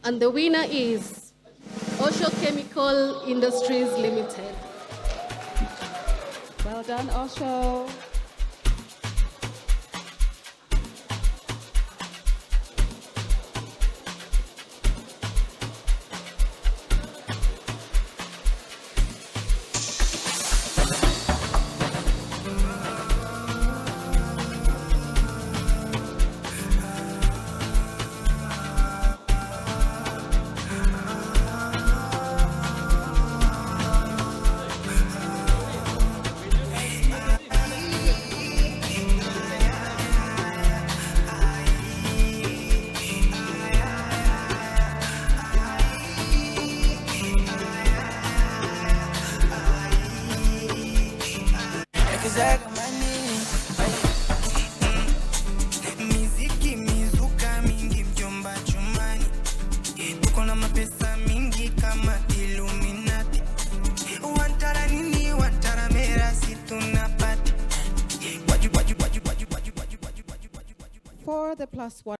And the winner is Osho Chemical Industries Ltd. Well done, Osho. Miziki mizuka mingi mjomba chumani, tuko na mapesa mingi kama Illuminati. Wantara nini wantara mera si tunapati. For the +1